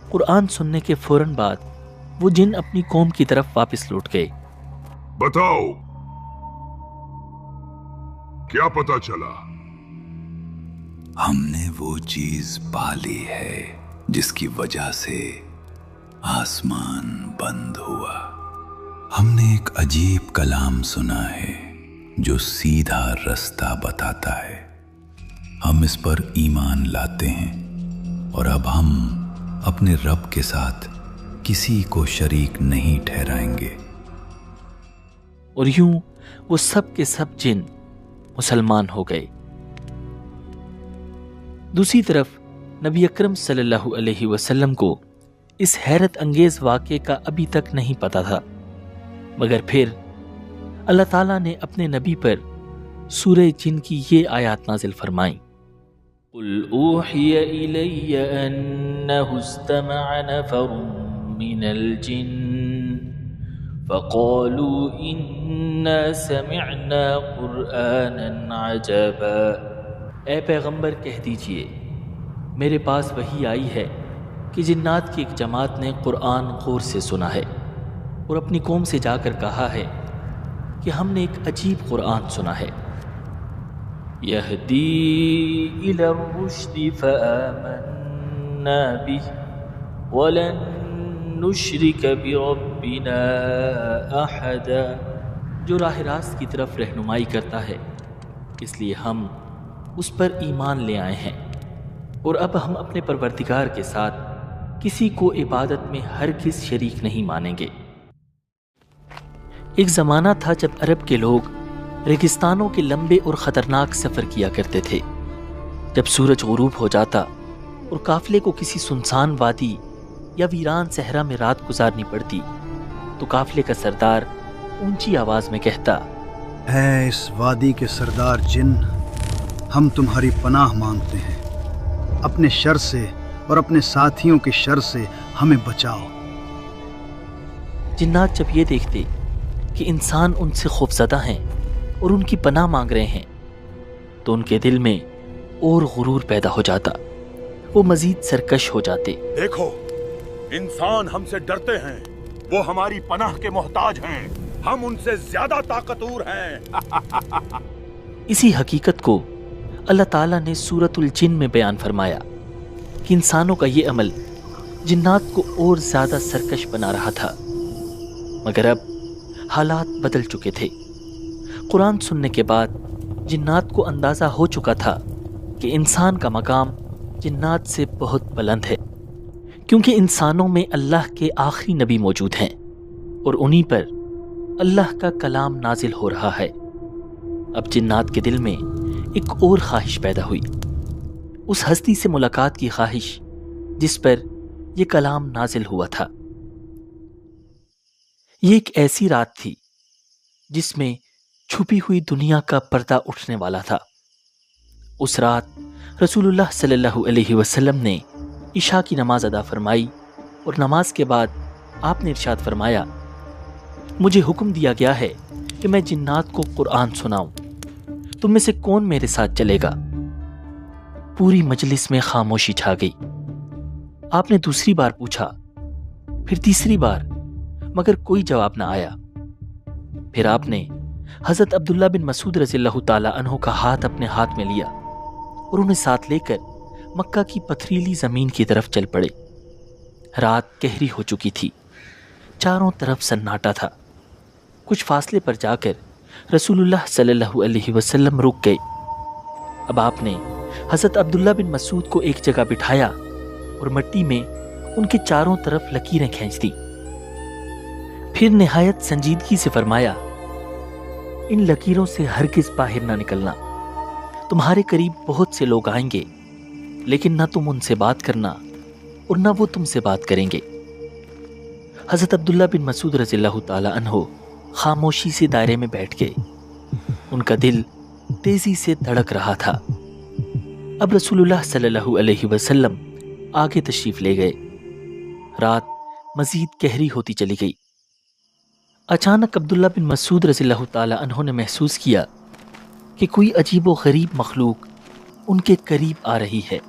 قرآن سننے کے فوراً بعد وہ جن اپنی قوم کی طرف واپس لوٹ گئے۔ بتاؤ کیا پتا چلا؟ ہم نے وہ چیز پالی ہے جس کی وجہ سے آسمان بند ہوا۔ ہم نے ایک عجیب کلام سنا ہے جو سیدھا رستہ بتاتا ہے۔ ہم اس پر ایمان لاتے ہیں اور اب ہم اپنے رب کے ساتھ کسی کو شریک نہیں ٹھہرائیں گے۔ اور یوں وہ سب کے سب جن مسلمان ہو گئے۔ دوسری طرف نبی اکرم صلی اللہ علیہ وسلم کو اس حیرت انگیز واقعے کا ابھی تک نہیں پتا تھا، مگر پھر اللہ تعالیٰ نے اپنے نبی پر سورہ جن کی یہ آیات نازل فرمائیں۔ قُلْ أُوحِيَ إِلَيَّ أَنَّهُ اسْتَمَعَ نَفَرٌ مِّنَ الْجِنِّ فَقَالُوا إِنَّا سَمِعْنَا قُرْآنًا عَجَبًا۔ اے پیغمبر کہہ دیجئے میرے پاس وحی آئی ہے کہ جنات کی ایک جماعت نے قرآن غور سے سنا ہے اور اپنی قوم سے جا کر کہا ہے کہ ہم نے ایک عجیب قرآن سنا ہے۔ یہدی الی الرشد فآمنا بہ ولن نشرک بربنا احدا، جو راہ راست کی طرف رہنمائی کرتا ہے اس لیے ہم اس پر ایمان لے آئے ہیں اور اب ہم اپنے پروردگار کے ساتھ کسی کو عبادت میں ہرگز شریک نہیں مانیں گے۔ ایک زمانہ تھا جب عرب کے لوگ ریگستانوں کے لمبے اور خطرناک سفر کیا کرتے تھے۔ جب سورج غروب ہو جاتا اور قافلے کو کسی سنسان وادی یا ویران صحرا میں رات گزارنی پڑتی تو قافلے کا سردار اونچی آواز میں کہتا، اے اس وادی کے سردار جن، ہم تمہاری پناہ مانگتے ہیں، اپنے شر سے اور اپنے ساتھیوں کے شر سے ہمیں بچاؤ۔ جنات جب یہ دیکھتے کہ انسان ان سے خوفزدہ ہیں اور ان کی پناہ مانگ رہے ہیں تو ان کے دل میں اور غرور پیدا ہو جاتا، وہ مزید سرکش ہو جاتے۔ دیکھو انسان ہم سے ڈرتے ہیں، وہ ہماری پناہ کے محتاج ہیں، ہم ان سے زیادہ طاقتور ہیں۔ اسی حقیقت کو اللہ تعالیٰ نے سورۃ الجن میں بیان فرمایا کہ انسانوں کا یہ عمل جنات کو اور زیادہ سرکش بنا رہا تھا، مگر اب حالات بدل چکے تھے۔ قرآن سننے کے بعد جنات کو اندازہ ہو چکا تھا کہ انسان کا مقام جنات سے بہت بلند ہے، کیونکہ انسانوں میں اللہ کے آخری نبی موجود ہیں اور انہی پر اللہ کا کلام نازل ہو رہا ہے۔ اب جنات کے دل میں ایک اور خواہش پیدا ہوئی، اس ہستی سے ملاقات کی خواہش جس پر یہ کلام نازل ہوا تھا۔ یہ ایک ایسی رات تھی جس میں چھپی ہوئی دنیا کا پردہ اٹھنے والا تھا۔ اس رات رسول اللہ صلی اللہ علیہ وسلم نے عشاء کی نماز ادا فرمائی اور نماز کے بعد آپ نے ارشاد فرمایا، مجھے حکم دیا گیا ہے کہ میں جنات کو قرآن سناؤں، تم میں سے کون میرے ساتھ چلے گا؟ پوری مجلس میں خاموشی چھا گئی۔ آپ نے دوسری بار پوچھا، پھر تیسری بار، مگر کوئی جواب نہ آیا۔ پھر آپ نے حضرت عبداللہ بن مسعود رضی اللہ تعالی عنہ کا ہاتھ اپنے ہاتھ میں لیا اور انہیں ساتھ لے کر مکہ کی پتھریلی زمین کی طرف چل پڑے۔ رات گہری ہو چکی تھی، چاروں طرف سناٹا تھا۔ کچھ فاصلے پر جا کر رسول اللہ صلی اللہ علیہ وسلم رک گئے۔ اب آپ نے حضرت عبداللہ بن مسعود کو ایک جگہ بٹھایا اور مٹی میں ان کے چاروں طرف لکیریں کھینچ دی۔ پھر نہایت سنجیدگی سے فرمایا، ان لکیروں سے ہرگز باہر نہ نکلنا، تمہارے قریب بہت سے لوگ آئیں گے لیکن نہ تم ان سے بات کرنا اور نہ وہ تم سے بات کریں گے۔ حضرت عبداللہ بن مسعود رضی اللہ تعالی عنہ خاموشی سے دائرے میں بیٹھ گئے۔ ان کا دل تیزی سے دھڑک رہا تھا۔ اب رسول اللہ صلی اللہ علیہ وسلم آگے تشریف لے گئے۔ رات مزید گہری ہوتی چلی گئی۔ اچانک عبداللہ بن مسعود رضی اللہ تعالی عنہ نے محسوس کیا کہ کوئی عجیب و غریب مخلوق ان کے قریب آ رہی ہے۔